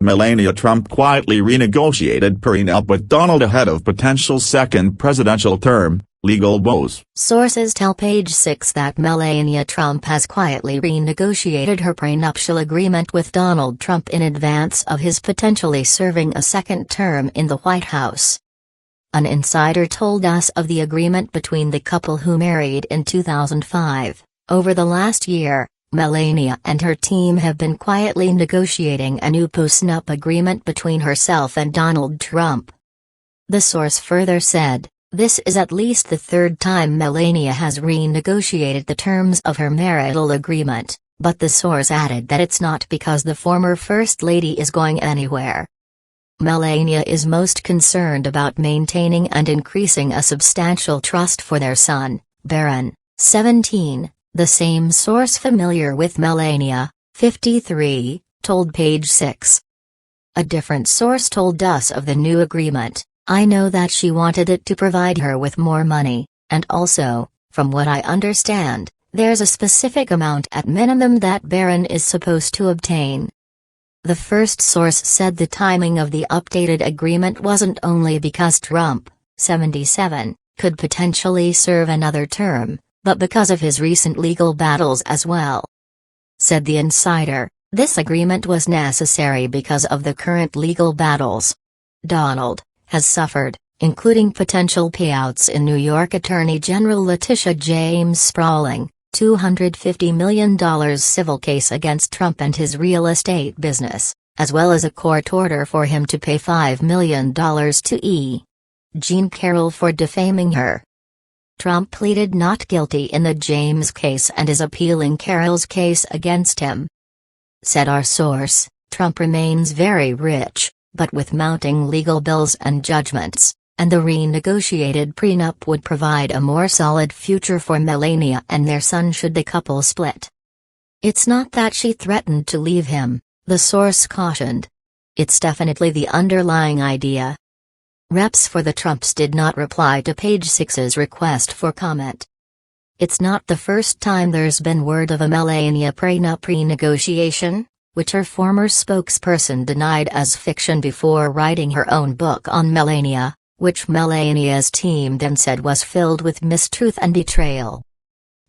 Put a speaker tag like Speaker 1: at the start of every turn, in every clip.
Speaker 1: Melania Trump quietly renegotiated prenup with Donald ahead of potential second presidential term, legal woes.
Speaker 2: Sources tell Page Six that Melania Trump has quietly renegotiated her prenuptial agreement with Donald Trump in advance of his potentially serving a second term in the White House. An insider told us of the agreement between the couple who married in 2005. Over the last year, Melania and her team have been quietly negotiating a new postnup agreement between herself and Donald Trump. The source further said, "This is at least the third time Melania has renegotiated the terms of her marital agreement," but the source added that it's not because the former First Lady is going anywhere. Melania is most concerned about maintaining and increasing a substantial trust for their son, Barron, 17. The same source familiar with Melania, 53, told Page Six. A different source told us of the new agreement. "I know that she wanted it to provide her with more money, and also, from what I understand, there's a specific amount at minimum that Barron is supposed to obtain." The first source said the timing of the updated agreement wasn't only because Trump, 77, could potentially serve another term, but because of his recent legal battles as well. Said the insider, "This agreement was necessary because of the current legal battles Donald has suffered, including potential payouts in New York Attorney General Letitia James' sprawling, $250 million civil case against Trump and his real estate business, as well as a court order for him to pay $5 million to E. Jean Carroll for defaming her. Trump pleaded not guilty in the James case and is appealing Carroll's case against him." Said our source, "Trump remains very rich, but with mounting legal bills and judgments, and the renegotiated prenup would provide a more solid future for Melania and their son should the couple split. It's not that she threatened to leave him," the source cautioned. "It's definitely the underlying idea." Reps for the Trumps did not reply to Page Six's request for comment. It's not the first time there's been word of a Melania prenup renegotiation, which her former spokesperson denied as fiction before writing her own book on Melania, which Melania's team then said was filled with mistruth and betrayal.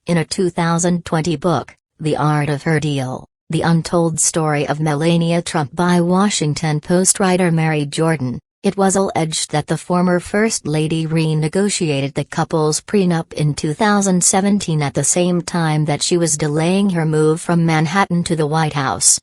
Speaker 2: In a 2020 book, The Art of Her Deal, The Untold Story of Melania Trump by Washington Post writer Mary Jordan, it was alleged that the former First Lady renegotiated the couple's prenup in 2017 at the same time that she was delaying her move from Manhattan to the White House.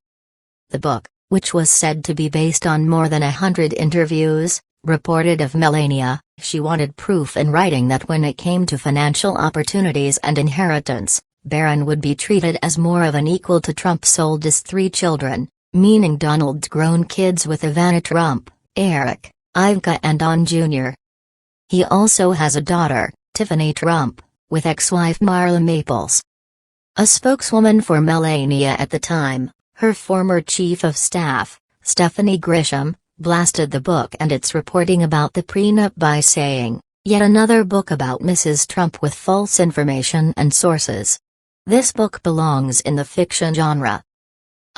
Speaker 2: The book, which was said to be based on more than 100 interviews, reported of Melania, she wanted proof in writing that when it came to financial opportunities and inheritance, Barron would be treated as more of an equal to Trump's oldest 3 children, meaning Donald's grown kids with Ivana Trump, Eric, Ivanka and Don Jr. He also has a daughter, Tiffany Trump, with ex-wife Marla Maples. A spokeswoman for Melania at the time, her former chief of staff, Stephanie Grisham, blasted the book and its reporting about the prenup by saying, "Yet another book about Mrs. Trump with false information and sources. This book belongs in the fiction genre."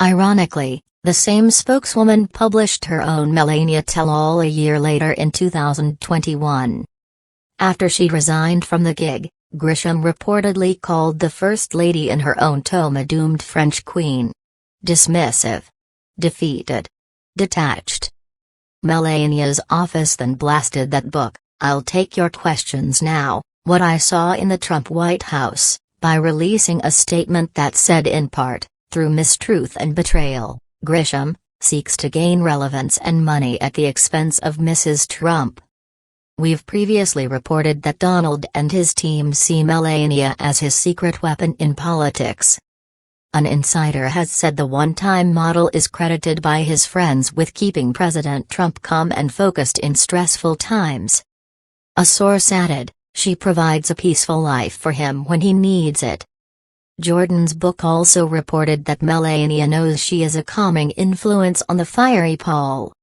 Speaker 2: Ironically, the same spokeswoman published her own Melania tell-all a year later in 2021. After she resigned from the gig, Grisham reportedly called the First Lady in her own tome a doomed French queen. Dismissive. Defeated. Detached. Melania's office then blasted that book, "I'll Take Your Questions Now, What I Saw in the Trump White House," by releasing a statement that said in part, "Through mistruth and betrayal, Grisham seeks to gain relevance and money at the expense of Mrs. Trump." We've previously reported that Donald and his team see Melania as his secret weapon in politics. An insider has said the one-time model is credited by his friends with keeping President Trump calm and focused in stressful times. A source added, "She provides a peaceful life for him when he needs it." Jordan's book also reported that Melania knows she is a calming influence on the fiery Paul.